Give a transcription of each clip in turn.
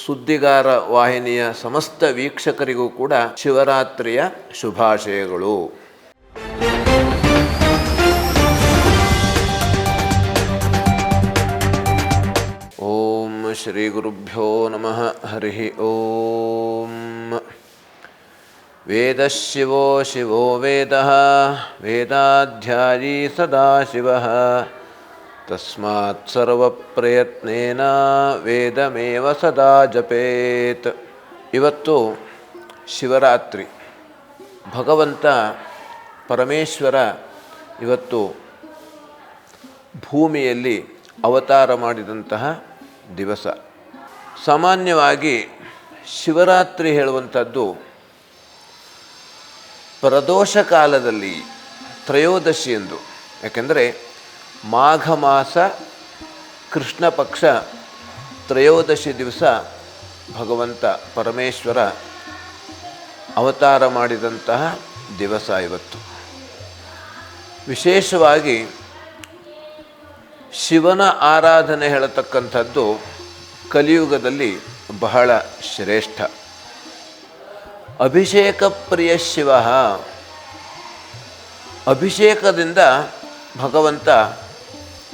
ಸುದ್ದಿಗಾರ ವಾಹಿನಿಯ ಸಮಸ್ತ ವೀಕ್ಷಕರಿಗೂ ಕೂಡ ಶಿವರಾತ್ರಿಯ ಶುಭಾಶಯಗಳು. ಓಂ ಶ್ರೀ ಗುರುಭ್ಯೋ ನಮಃ. ಹರಿ ಓಂ. ವೇದಶಿವೋ ಶಿವೋ ವೇದಃ ವೇದಾಧ್ಯಾಯೀ ಸದಾಶಿವಃ ತಸ್ಮಾತ್ ಸರ್ವಪ್ರಯತ್ನೇನ ವೇದಮೇವ ಸದಾ ಜಪೇತ್. ಇವತ್ತು ಶಿವರಾತ್ರಿ. ಭಗವಂತ ಪರಮೇಶ್ವರ ಇವತ್ತು ಭೂಮಿಯಲ್ಲಿ ಅವತಾರ ಮಾಡಿದಂತಹ ದಿವಸ. ಸಾಮಾನ್ಯವಾಗಿ ಶಿವರಾತ್ರಿ ಹೇಳುವಂಥದ್ದು ಪ್ರದೋಷ ಕಾಲದಲ್ಲಿ ತ್ರಯೋದಶಿ ಎಂದು. ಯಾಕೆಂದರೆ ಮಾಘ ಮಾಸ ಕೃಷ್ಣ ಪಕ್ಷ ತ್ರಯೋದಶಿ ದಿವಸ ಭಗವಂತ ಪರಮೇಶ್ವರ ಅವತಾರ ಮಾಡಿದಂತಹ ದಿವಸ ಇವತ್ತು. ವಿಶೇಷವಾಗಿ ಶಿವನ ಆರಾಧನೆ ಹೇಳತಕ್ಕಂಥದ್ದು ಕಲಿಯುಗದಲ್ಲಿ ಬಹಳ ಶ್ರೇಷ್ಠ. ಅಭಿಷೇಕ ಪ್ರಿಯ ಶಿವ. ಅಭಿಷೇಕದಿಂದ ಭಗವಂತ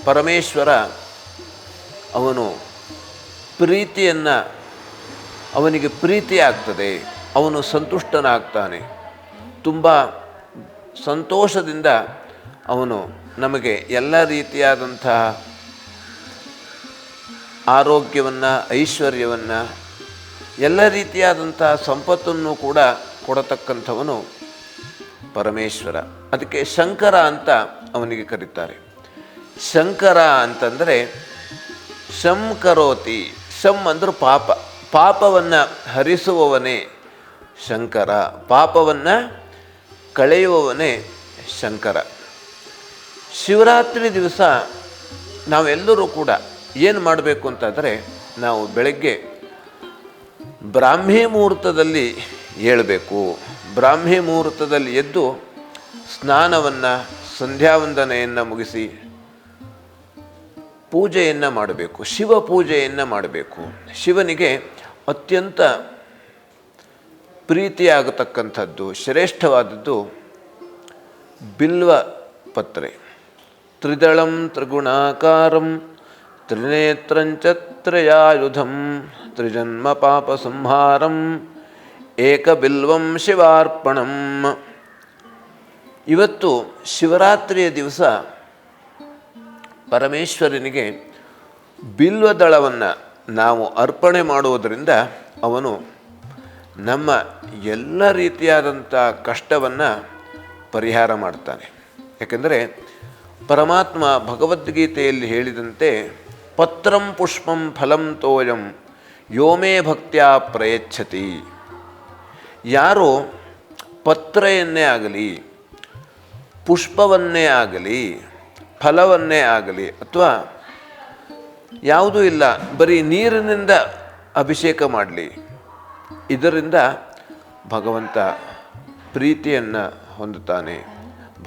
ಪರಮೇಶ್ವರ ಅವನು ಪ್ರೀತಿಯನ್ನು, ಅವನಿಗೆ ಪ್ರೀತಿ ಆಗ್ತದೆ, ಅವನು ಸಂತುಷ್ಟನಾಗ್ತಾನೆ. ತುಂಬ ಸಂತೋಷದಿಂದ ಅವನು ನಮಗೆ ಎಲ್ಲ ರೀತಿಯಾದಂತಹ ಆರೋಗ್ಯವನ್ನು, ಐಶ್ವರ್ಯವನ್ನು, ಎಲ್ಲ ರೀತಿಯಾದಂತಹ ಸಂಪತ್ತನ್ನು ಕೂಡ ಕೊಡತಕ್ಕಂಥವನು ಪರಮೇಶ್ವರ. ಅದಕ್ಕೆ ಶಂಕರ ಅಂತ ಅವನಿಗೆ ಕರೀತಾರೆ. ಶಂಕರ ಅಂತಂದರೆ ಶಂ ಕರೋತಿ. ಶಂ ಅಂದ್ರೆ ಪಾಪ, ಪಾಪವನ್ನು ಹರಿಸುವವನೇ ಶಂಕರ, ಪಾಪವನ್ನು ಕಳೆಯುವವನೇ ಶಂಕರ. ಶಿವರಾತ್ರಿ ದಿವಸ ನಾವೆಲ್ಲರೂ ಕೂಡ ಏನು ಮಾಡಬೇಕು ಅಂತಂದರೆ, ನಾವು ಬೆಳಗ್ಗೆ ಬ್ರಾಹ್ಮಿ ಮುಹೂರ್ತದಲ್ಲಿ ಏಳಬೇಕು. ಬ್ರಾಹ್ಮಿ ಮುಹೂರ್ತದಲ್ಲಿ ಎದ್ದು ಸ್ನಾನವನ್ನು, ಸಂಧ್ಯಾವಂದನೆಯನ್ನು ಮುಗಿಸಿ ಪೂಜೆಯನ್ನು ಮಾಡಬೇಕು, ಶಿವ ಪೂಜೆಯನ್ನು ಮಾಡಬೇಕು. ಶಿವನಿಗೆ ಅತ್ಯಂತ ಪ್ರೀತಿಯಾಗತಕ್ಕಂಥದ್ದು, ಶ್ರೇಷ್ಠವಾದದ್ದು ಬಿಲ್ವ ಪತ್ರೆ. ತ್ರಿದಳಂ ತ್ರಿಗುಣಾಕಾರಂ ತ್ರಿನೇತ್ರಂಚ ತ್ರಯಾಯುಧಂ ತ್ರಿಜನ್ಮ ಪಾಪ ಸಂಹಾರಂ ಏಕಬಿಲ್ವಂ ಶಿವಾರ್ಪಣಂ. ಇವತ್ತು ಶಿವರಾತ್ರಿಯ ದಿವಸ ಪರಮೇಶ್ವರನಿಗೆ ಬಿಲ್ವದಳವನ್ನು ನಾವು ಅರ್ಪಣೆ ಮಾಡುವುದರಿಂದ ಅವನು ನಮ್ಮ ಎಲ್ಲ ರೀತಿಯಾದಂಥ ಕಷ್ಟವನ್ನು ಪರಿಹಾರ ಮಾಡ್ತಾನೆ. ಯಾಕೆಂದರೆ ಪರಮಾತ್ಮ ಭಗವದ್ಗೀತೆಯಲ್ಲಿ ಹೇಳಿದಂತೆ ಪತ್ರಂ ಪುಷ್ಪಂ ಫಲಂ ತೋಯಂ ಯೋಮೇ ಭಕ್ತ್ಯಾ ಪ್ರಯಚ್ಛತಿ. ಯಾರು ಪತ್ರೆಯನ್ನೇ ಆಗಲಿ, ಪುಷ್ಪವನ್ನೇ ಆಗಲಿ, ಫಲವನ್ನೇ ಆಗಲಿ, ಅಥವಾ ಯಾವುದೂ ಇಲ್ಲ ಬರೀ ನೀರಿನಿಂದ ಅಭಿಷೇಕ ಮಾಡಲಿ, ಇದರಿಂದ ಭಗವಂತ ಪ್ರೀತಿಯನ್ನು ಹೊಂದುತ್ತಾನೆ.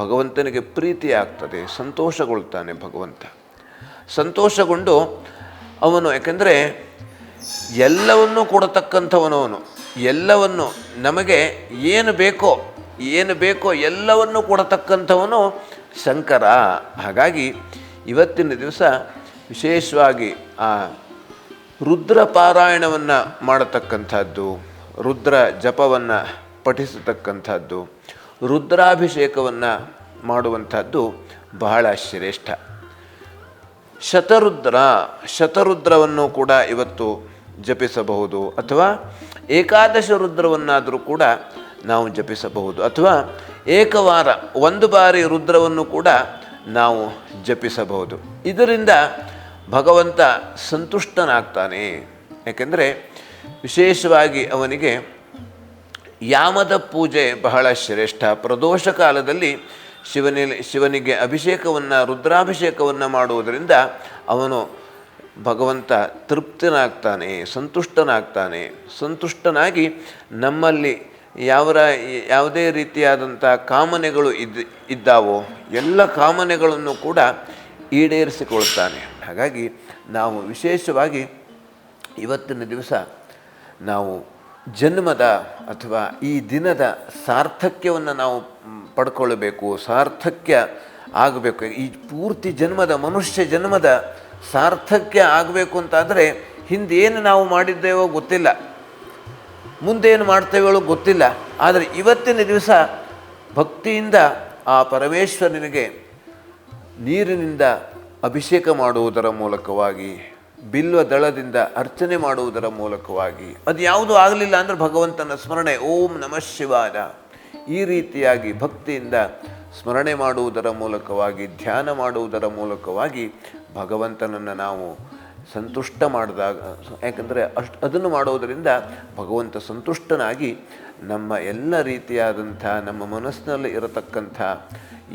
ಭಗವಂತನಿಗೆ ಪ್ರೀತಿ ಆಗ್ತದೆ, ಸಂತೋಷಗೊಳ್ತಾನೆ. ಭಗವಂತ ಸಂತೋಷಗೊಂಡು ಅವನು, ಯಾಕೆಂದರೆ ಎಲ್ಲವನ್ನೂ ಕೊಡತಕ್ಕಂಥವನು ಅವನು. ಎಲ್ಲವನ್ನು ನಮಗೆ ಏನು ಬೇಕೋ ಎಲ್ಲವನ್ನೂ ಕೊಡತಕ್ಕಂಥವನು ಶಂಕರ. ಹಾಗಾಗಿ ಇವತ್ತಿನ ದಿವಸ ವಿಶೇಷವಾಗಿ ಆ ರುದ್ರ ಪಾರಾಯಣವನ್ನು ಮಾಡತಕ್ಕಂಥದ್ದು, ರುದ್ರ ಜಪವನ್ನು ಪಠಿಸತಕ್ಕಂಥದ್ದು, ರುದ್ರಾಭಿಷೇಕವನ್ನು ಮಾಡುವಂಥದ್ದು ಬಹಳ ಶ್ರೇಷ್ಠ. ಶತರುದ್ರವನ್ನು ಕೂಡ ಇವತ್ತು ಜಪಿಸಬಹುದು, ಅಥವಾ ಏಕಾದಶ ರುದ್ರವನ್ನಾದರೂ ಕೂಡ ನಾವು ಜಪಿಸಬಹುದು, ಅಥವಾ ಏಕವಾರ ಒಂದು ಬಾರಿ ರುದ್ರವನ್ನು ಕೂಡ ನಾವು ಜಪಿಸಬಹುದು. ಇದರಿಂದ ಭಗವಂತ ಸಂತುಷ್ಟನಾಗ್ತಾನೆ. ಯಾಕೆಂದರೆ ವಿಶೇಷವಾಗಿ ಅವನಿಗೆ ಯಾಮದ ಪೂಜೆ ಬಹಳ ಶ್ರೇಷ್ಠ. ಪ್ರದೋಷ ಕಾಲದಲ್ಲಿ ಶಿವನಿಗೆ ಅಭಿಷೇಕವನ್ನು, ರುದ್ರಾಭಿಷೇಕವನ್ನು ಮಾಡುವುದರಿಂದ ಅವನು ಭಗವಂತ ತೃಪ್ತನಾಗ್ತಾನೆ, ಸಂತುಷ್ಟನಾಗ್ತಾನೆ. ಸಂತುಷ್ಟನಾಗಿ ನಮ್ಮಲ್ಲಿ ಯಾವುದೇ ರೀತಿಯಾದಂಥ ಕಾಮನೆಗಳು ಇದ್ದಾವೋ ಎಲ್ಲ ಕಾಮನೆಗಳನ್ನು ಕೂಡ ಈಡೇರಿಸಿಕೊಳ್ತಾನೆ. ಹಾಗಾಗಿ ನಾವು ವಿಶೇಷವಾಗಿ ಇವತ್ತಿನ ದಿವಸ ನಾವು ಜನ್ಮದ ಅಥವಾ ಈ ದಿನದ ಸಾರ್ಥಕ್ಯವನ್ನು ನಾವು ಪಡ್ಕೊಳ್ಬೇಕು, ಸಾರ್ಥಕ್ಯ ಆಗಬೇಕು. ಈ ಪೂರ್ತಿ ಜನ್ಮದ ಮನುಷ್ಯ ಜನ್ಮದ ಸಾರ್ಥಕ್ಯ ಆಗಬೇಕು ಅಂತಾದರೆ ಹಿಂದೇನು ನಾವು ಮಾಡಿದ್ದೇವೋ ಗೊತ್ತಿಲ್ಲ, ಮುಂದೇನು ಮಾಡ್ತೇವೋ ಗೊತ್ತಿಲ್ಲ. ಆದರೆ ಇವತ್ತಿನ ದಿವಸ ಭಕ್ತಿಯಿಂದ ಆ ಪರಮೇಶ್ವರನಿಗೆ ನೀರಿನಿಂದ ಅಭಿಷೇಕ ಮಾಡುವುದರ ಮೂಲಕವಾಗಿ, ಬಿಲ್ವ ದಳದಿಂದ ಅರ್ಚನೆ ಮಾಡುವುದರ ಮೂಲಕವಾಗಿ, ಅದು ಯಾವುದೂ ಆಗಲಿಲ್ಲ ಅಂದರೆ ಭಗವಂತನ ಸ್ಮರಣೆ, ಓಂ ನಮಃ ಶಿವಾಯ, ಈ ರೀತಿಯಾಗಿ ಭಕ್ತಿಯಿಂದ ಸ್ಮರಣೆ ಮಾಡುವುದರ ಮೂಲಕವಾಗಿ, ಧ್ಯಾನ ಮಾಡುವುದರ ಮೂಲಕವಾಗಿ ಭಗವಂತನನ್ನು ನಾವು ಸಂತುಷ್ಟ ಮಾಡಿದಾಗ, ಯಾಕಂದರೆ ಅದನ್ನು ಮಾಡುವುದರಿಂದ ಭಗವಂತ ಸಂತುಷ್ಟನಾಗಿ ನಮ್ಮ ಎಲ್ಲ ರೀತಿಯಾದಂಥ, ನಮ್ಮ ಮನಸ್ಸಿನಲ್ಲಿ ಇರತಕ್ಕಂಥ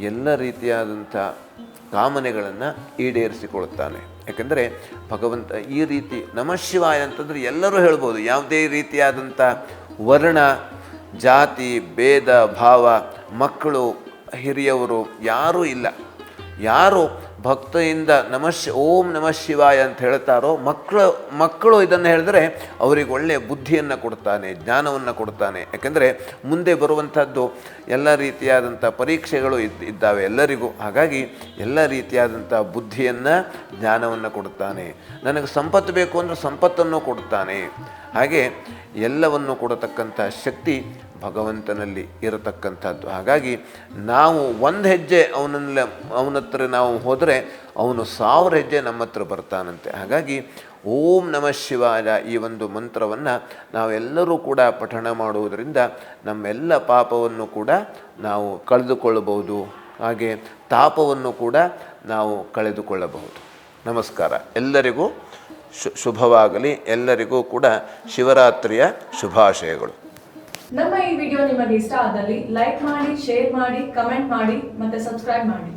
ಎಲ್ಲ ರೀತಿಯಾದಂಥ ಕಾಮನೆಗಳನ್ನು ಈಡೇರಿಸಿಕೊಳ್ಳುತ್ತಾನೆ. ಯಾಕೆಂದರೆ ಭಗವಂತ ಈ ರೀತಿ ನಮಃ ಶಿವಾಯ ಅಂತಂದರೆ ಎಲ್ಲರೂ ಹೇಳ್ಬೋದು, ಯಾವುದೇ ರೀತಿಯಾದಂಥ ವರ್ಣ ಜಾತಿ ಭೇದ ಭಾವ, ಮಕ್ಕಳು ಹಿರಿಯವರು ಯಾರೂ ಇಲ್ಲ. ಯಾರು ಭಕ್ತಿಯಿಂದ ಓಂ ನಮಃ ಶಿವಾಯ ಅಂತ ಹೇಳ್ತಾರೋ ಮಕ್ಕಳು ಇದನ್ನು ಹೇಳಿದ್ರೆ ಅವರಿಗೆ ಒಳ್ಳೆಯ ಬುದ್ಧಿಯನ್ನು ಕೊಡ್ತಾನೆ, ಜ್ಞಾನವನ್ನು ಕೊಡ್ತಾನೆ. ಯಾಕೆಂದರೆ ಮುಂದೆ ಬರುವಂಥದ್ದು ಎಲ್ಲ ರೀತಿಯಾದಂಥ ಪರೀಕ್ಷೆಗಳು ಇದ್ದಾವೆ ಎಲ್ಲರಿಗೂ. ಹಾಗಾಗಿ ಎಲ್ಲ ರೀತಿಯಾದಂಥ ಬುದ್ಧಿಯನ್ನು, ಜ್ಞಾನವನ್ನು ಕೊಡ್ತಾನೆ. ನನಗೆ ಸಂಪತ್ತು ಬೇಕು ಅಂದರೆ ಸಂಪತ್ತನ್ನು ಕೊಡ್ತಾನೆ. ಹಾಗೆ ಎಲ್ಲವನ್ನು ಕೊಡತಕ್ಕಂಥ ಶಕ್ತಿ ಭಗವಂತನಲ್ಲಿ ಇರತಕ್ಕಂಥದ್ದು. ಹಾಗಾಗಿ ನಾವು ಒಂದು ಹೆಜ್ಜೆ ಅವನ ಹತ್ರ ನಾವು ಹೋದರೆ ಅವನು 1000 ಹೆಜ್ಜೆ ನಮ್ಮ ಹತ್ರ ಬರ್ತಾನಂತೆ. ಹಾಗಾಗಿ ಓಂ ನಮಃ ಶಿವಾಯ ಈ ಒಂದು ಮಂತ್ರವನ್ನು ನಾವೆಲ್ಲರೂ ಕೂಡ ಪಠಣ ಮಾಡುವುದರಿಂದ ನಮ್ಮೆಲ್ಲ ಪಾಪವನ್ನು ಕೂಡ ನಾವು ಕಳೆದುಕೊಳ್ಳಬಹುದು, ಹಾಗೆ ತಾಪವನ್ನು ಕೂಡ ನಾವು ಕಳೆದುಕೊಳ್ಳಬಹುದು. ನಮಸ್ಕಾರ. ಎಲ್ಲರಿಗೂ ಶುಭವಾಗಲಿ. ಎಲ್ಲರಿಗೂ ಕೂಡ ಶಿವರಾತ್ರಿಯ ಶುಭಾಶಯಗಳು. ನಮ್ಮ ಈ ವಿಡಿಯೋ ನಿಮಗೆ ಇಷ್ಟ ಆದಲ್ಲಿ ಲೈಕ್ ಮಾಡಿ, ಶೇರ್ ಮಾಡಿ, ಕಮೆಂಟ್ ಮಾಡಿ ಮತ್ತೆ ಸಬ್ಸ್ಕ್ರೈಬ್ ಮಾಡಿ.